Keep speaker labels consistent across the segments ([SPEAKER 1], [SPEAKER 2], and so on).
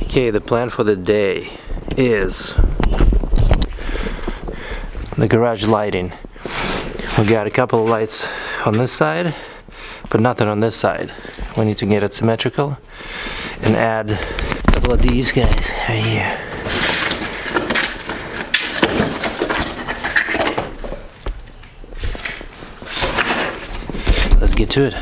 [SPEAKER 1] Okay, the plan for the day is the garage lighting. We got a couple of lights on this side, but nothing on this side. We need to get it symmetrical and add a couple of these guys right here. Let's get to it.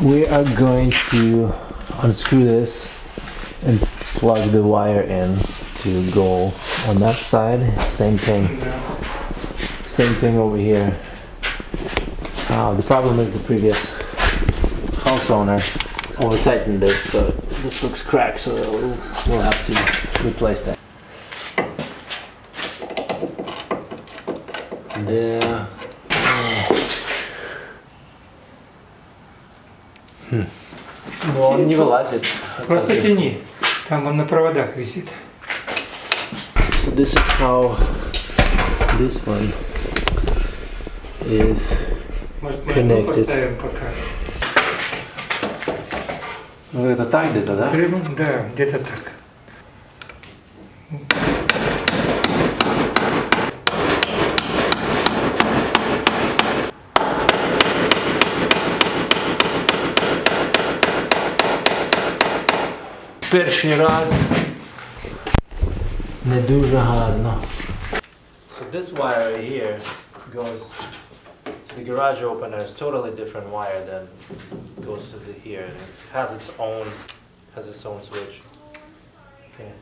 [SPEAKER 1] We are going to unscrew this and plug the wire in to go on that side. Same thing over here. The problem is the previous house owner over tightened it, so this looks cracked, so we'll have to replace that. There. Ну, он не вылазит.
[SPEAKER 2] Просто тяни. Там он на проводах висит.
[SPEAKER 1] So this is how this one is connected.
[SPEAKER 2] Поставим пока.
[SPEAKER 1] Ну это так где-то, да?
[SPEAKER 2] Да, где-то так.
[SPEAKER 1] Перший раз не дуже гарно. So this wire here goes to the garage opener. Is totally different wire than goes to the here. It has its own switch. Okay.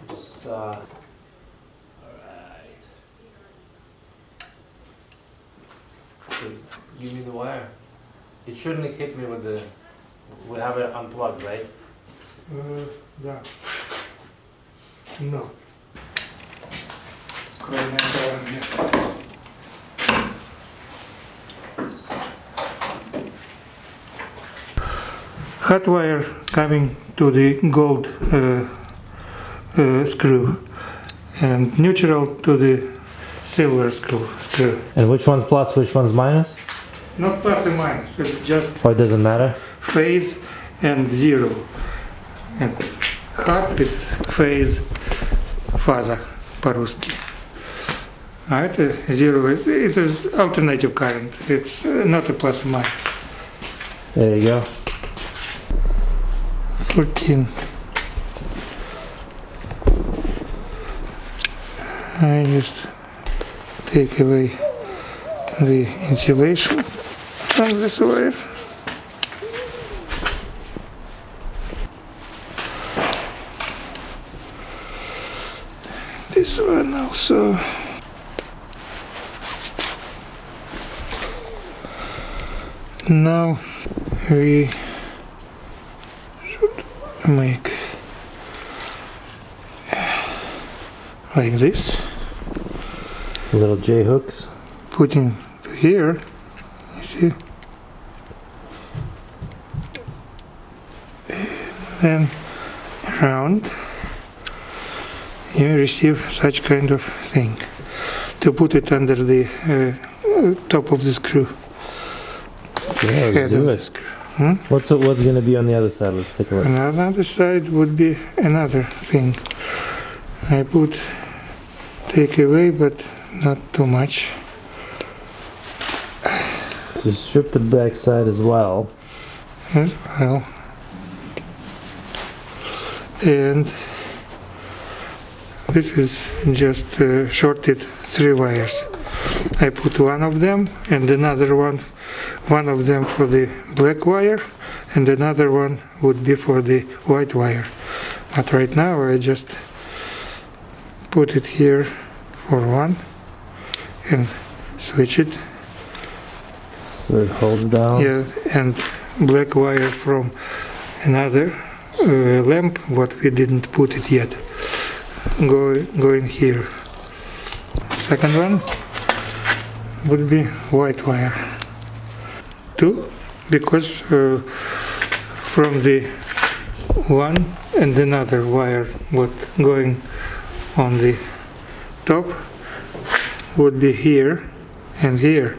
[SPEAKER 1] Just all right. Okay, give me the wire. It shouldn't have hit me with the. We have it unplugged, right?
[SPEAKER 2] Да. No. Кроме этого нет. Hot wire coming to the gold screw and neutral to the silver screw.
[SPEAKER 1] And which one's plus, which one's minus?
[SPEAKER 2] Not plus and minus, it's just
[SPEAKER 1] Oh, it doesn't matter?
[SPEAKER 2] phase and zero. And hot it's phase, фаза по-русски. А это zero, it is alternative current, it's not a plus and minus.
[SPEAKER 1] There you go.
[SPEAKER 2] 14. I just take away the insulation from this wire. This one also. Now we should make like this.
[SPEAKER 1] Little J hooks.
[SPEAKER 2] Putting to here, you see, and then around you receive such kind of thing to put it under the top of the screw.
[SPEAKER 1] Yeah, let's do it. What's going to be on the other side? Let's take a look.
[SPEAKER 2] On the other side would be another thing. I put take away, but not too much.
[SPEAKER 1] So strip the back side as well.
[SPEAKER 2] As well. And this is just shorted 3 wires. I put one of them and another one of them for the black wire and another one would be for the white wire. But right now I just put it here for one and switch it.
[SPEAKER 1] So it holds down?
[SPEAKER 2] Yeah, and black wire from another lamp, what we didn't put it yet, going here. Second one would be white wire. Two, because from the one and another wire what going on the top would be here and here.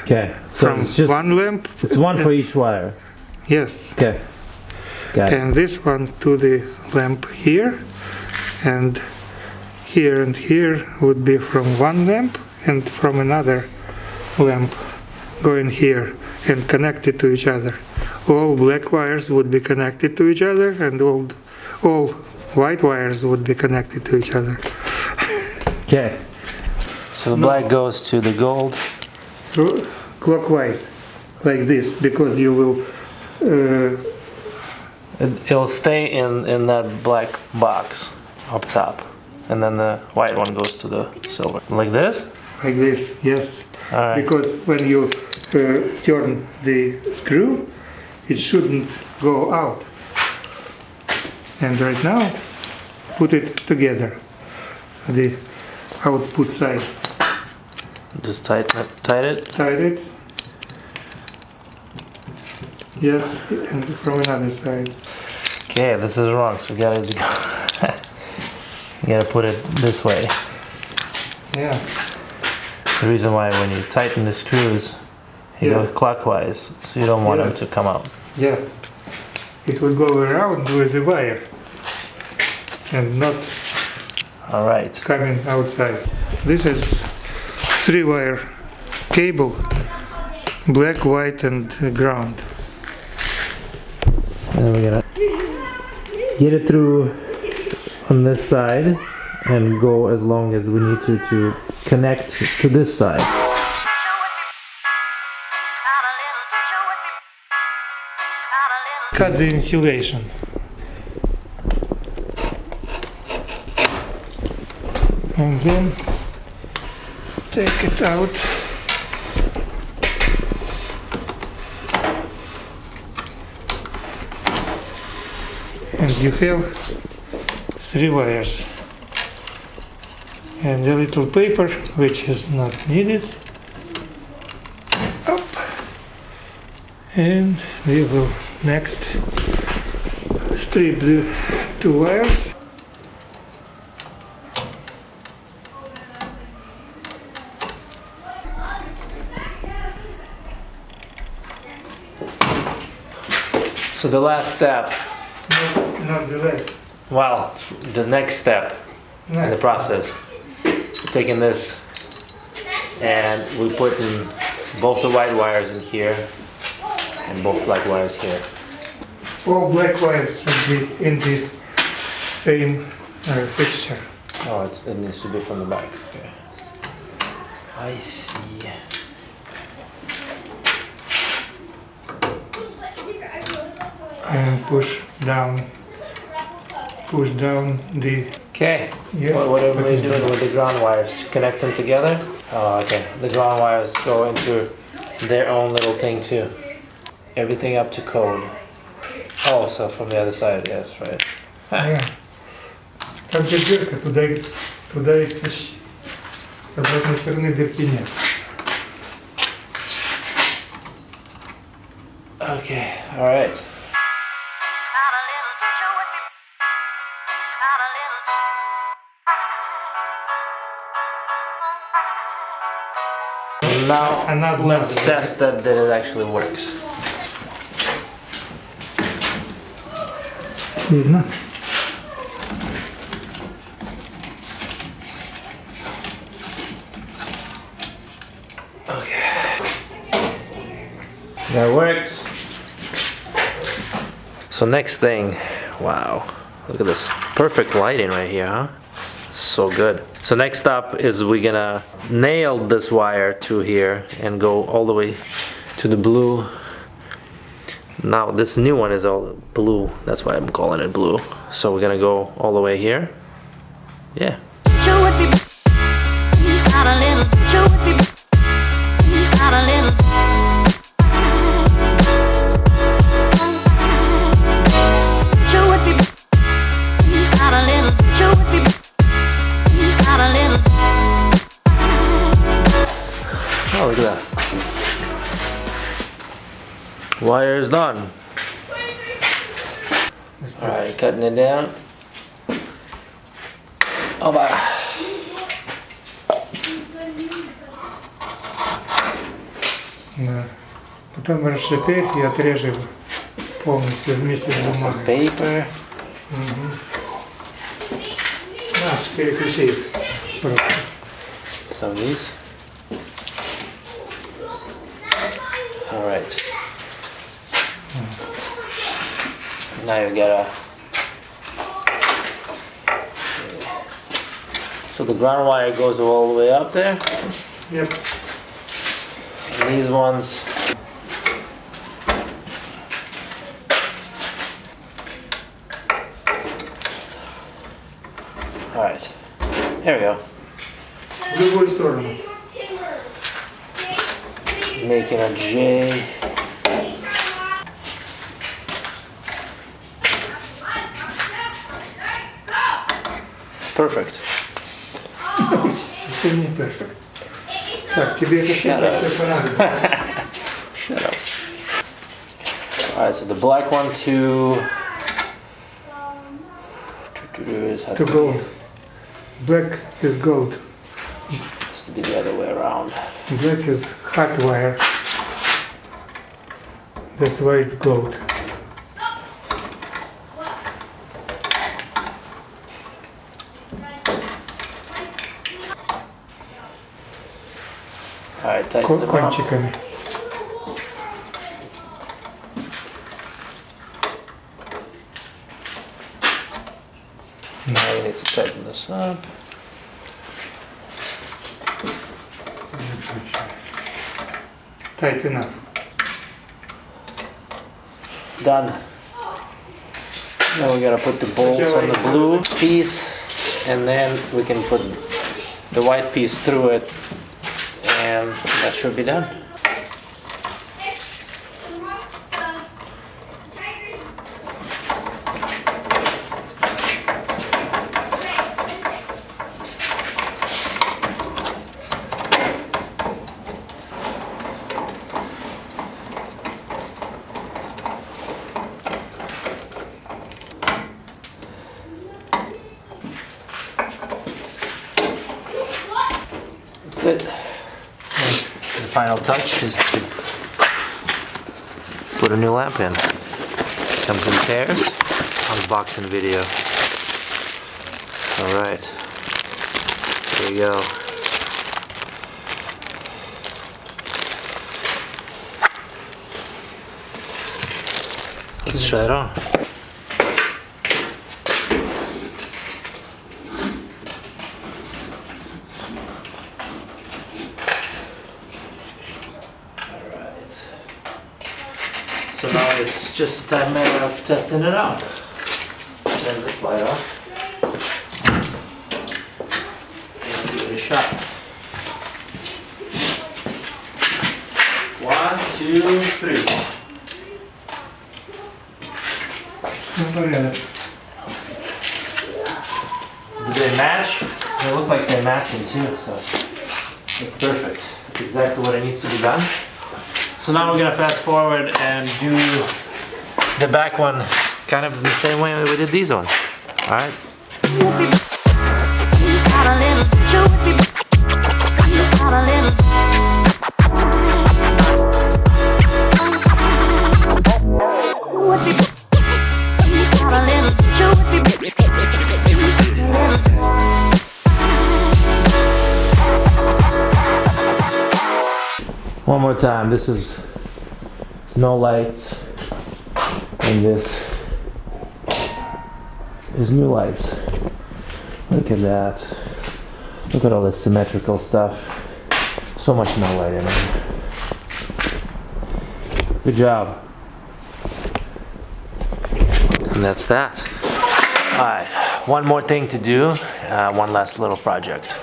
[SPEAKER 1] Okay, so
[SPEAKER 2] From
[SPEAKER 1] it's just
[SPEAKER 2] one lamp.
[SPEAKER 1] it's one for each wire.
[SPEAKER 2] Yes.
[SPEAKER 1] Okay, got it.
[SPEAKER 2] And this one to the lamp here, and here would be from one lamp and from another lamp going here and connected to each other. All black wires would be connected to each other, and all white wires would be connected to each other.
[SPEAKER 1] Okay, so the black goes to the gold.
[SPEAKER 2] Clockwise, like this, because you will
[SPEAKER 1] It'll stay in that black box up top, and then the white one goes to the silver. Like this?
[SPEAKER 2] like this, yes.
[SPEAKER 1] All right.
[SPEAKER 2] Because when you turn the screw, it shouldn't go out. And right now, put it together, the output side.
[SPEAKER 1] Just tighten it. Tight it.
[SPEAKER 2] Tight it. Yes, and from another side.
[SPEAKER 1] Okay, this is wrong. So you gotta you gotta put it this way.
[SPEAKER 2] Yeah.
[SPEAKER 1] The reason why when you tighten the screws, you go clockwise, so you don't want them to come out.
[SPEAKER 2] Yeah. It will go around with the wire and not
[SPEAKER 1] All right.
[SPEAKER 2] coming outside. This is 3-wire cable, black, white, and ground.
[SPEAKER 1] And then we're gonna get it through on this side and go as long as we need to connect to this side.
[SPEAKER 2] Cut the insulation. And then take it out. And you have 3 wires. And a little paper, which is not needed. Up. And we will next strip the 2 wires.
[SPEAKER 1] So the last step,
[SPEAKER 2] Not the left.
[SPEAKER 1] well, the next step in the process, taking this and we put in both the white wires in here and both black wires here.
[SPEAKER 2] All black wires should be in the same fixture.
[SPEAKER 1] Oh, it needs to be from the back. Okay. I see.
[SPEAKER 2] And push down the.
[SPEAKER 1] Okay.
[SPEAKER 2] Yeah.
[SPEAKER 1] What are we doing with the ground wires? To connect them together? Oh, okay. The ground wires go into their own little thing too. Everything up to code. Oh, so from the other side, yes, right.
[SPEAKER 2] Yeah. Там же дырка, туда и тащи. С обратной стороны дырки нет.
[SPEAKER 1] Okay, all right. Now, let's test that it actually works.
[SPEAKER 2] Видно?
[SPEAKER 1] Okay. That works. So next thing, wow, look at this. Perfect lighting right here, huh? It's so good. So next up is we're gonna nail this wire to here and go all the way to the blue. Now this new one is all blue, that's why I'm calling it blue. So we're gonna go all the way here. Yeah.
[SPEAKER 3] Got a little
[SPEAKER 1] Oh, look at that. Wire is done. Alright, cutting it down. Oh, bye.
[SPEAKER 2] Да. Потом расшипеть и отрежь его полностью вместе с бумагой.
[SPEAKER 1] Paper.
[SPEAKER 2] Переключи их просто.
[SPEAKER 1] Some of these. Alright. Now you gotta. So the ground wire goes all the way up there.
[SPEAKER 2] Yep.
[SPEAKER 1] And these ones. Alright. There we go.
[SPEAKER 2] В любую сторону.
[SPEAKER 1] Making a J. Perfect.
[SPEAKER 2] Это не перфект. Так, тебе это
[SPEAKER 1] Shut up.
[SPEAKER 2] все понадобится.
[SPEAKER 1] Shut up. Alright, so the black one to
[SPEAKER 2] To gold. Black is gold.
[SPEAKER 1] has to be the other way around.
[SPEAKER 2] Black is hot wire. That's why it's gold.
[SPEAKER 1] Alright, tighten them up.
[SPEAKER 2] Кончиками.
[SPEAKER 1] Now we need to tighten this up.
[SPEAKER 2] Tighten up.
[SPEAKER 1] Done. Now we gotta put the bolts on the blue piece, and then we can put the white piece through it, and that should be done. That's it. The final touch is to put a new lamp in. Comes in pairs. Unboxing video. Alright. There you go. Let's try it on. So now it's just a time matter of testing it out. Turn this light off. And give it a shot. 1, 2, 3.
[SPEAKER 2] Ну, порядок.
[SPEAKER 1] Do they match? They look like they're matching too, so it's perfect. That's exactly what it needs to be done. So now we're gonna fast forward and do the back one kind of the same way we did these ones. Alright? One more time. This is no lights, and this is new lights. Look at that. Look at all this symmetrical stuff. So much no light in it. Good job. And that's that. Alright, one more thing to do. One last little project.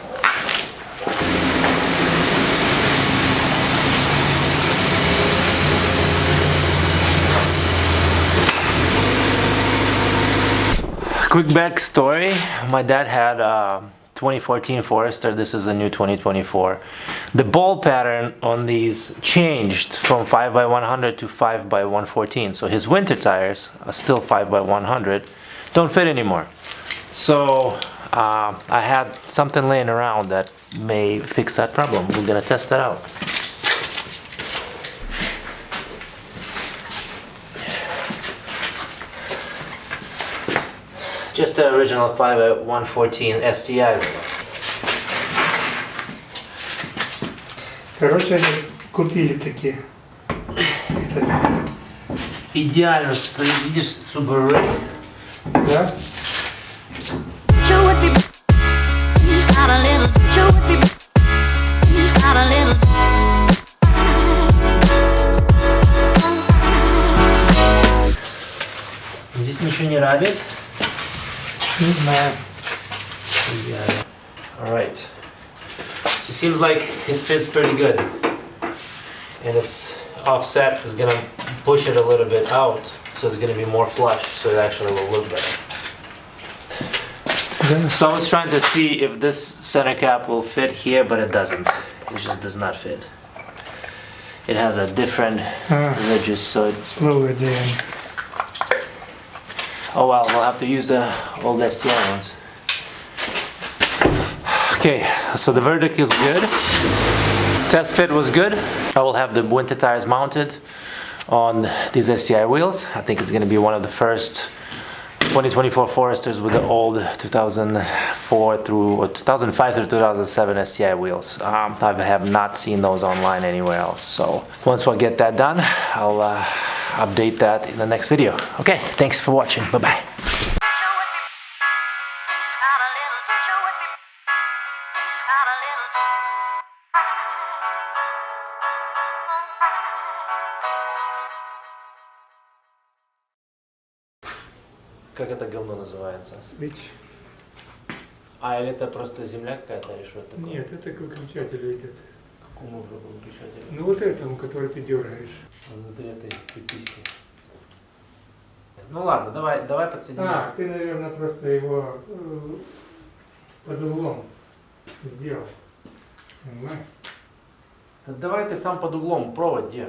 [SPEAKER 1] Quick backstory. My dad had 2014 Forester, this is a new 2024. The ball pattern on these changed from 5x100 to 5x114. So his winter tires are still 5x100, don't fit anymore. So I had something laying around that may fix that problem. We're gonna test that out. Just the original 5x114 STI.
[SPEAKER 2] Короче, они купили такие.
[SPEAKER 1] Идеально стоит, видишь, Subaru.
[SPEAKER 2] Да?
[SPEAKER 1] Здесь ничего не рабит.
[SPEAKER 2] Не знаю.
[SPEAKER 1] Alright. So it seems like it fits pretty good. And its offset is gonna push it a little bit out, so it's gonna be more flush, so it actually will look better.
[SPEAKER 2] Да?
[SPEAKER 1] So I was trying to see if this center cap will fit here, but it doesn't. It just does not fit. It has a different ridges, so it's...
[SPEAKER 2] Lower down.
[SPEAKER 1] Oh well, we'll have to use the old STI ones. Okay, so the verdict is good. Test fit was good. I will have the winter tires mounted on these STI wheels. I think it's gonna be one of the first 2024 Foresters with the old 2004 through or 2005 through 2007 STI wheels. I have not seen those online anywhere else. So once we get that done, I'll update that in the next video. Okay, thanks for watching. Bye-bye. Как это говно называется?
[SPEAKER 2] Switch.
[SPEAKER 1] А, или это просто земля какая-то, или что это такое?
[SPEAKER 2] Нет, это к выключателю идет.
[SPEAKER 1] Какому выключателю?
[SPEAKER 2] Ну вот этому, который ты дергаешь.
[SPEAKER 1] Внутри этой пиписьки. Ну ладно, давай подсоединим.
[SPEAKER 2] Ты, наверное, просто его под углом сделал. Понимаешь?
[SPEAKER 1] Давай ты сам под углом, провод где?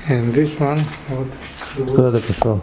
[SPEAKER 2] And this one, вот.
[SPEAKER 1] Куда ты пошел?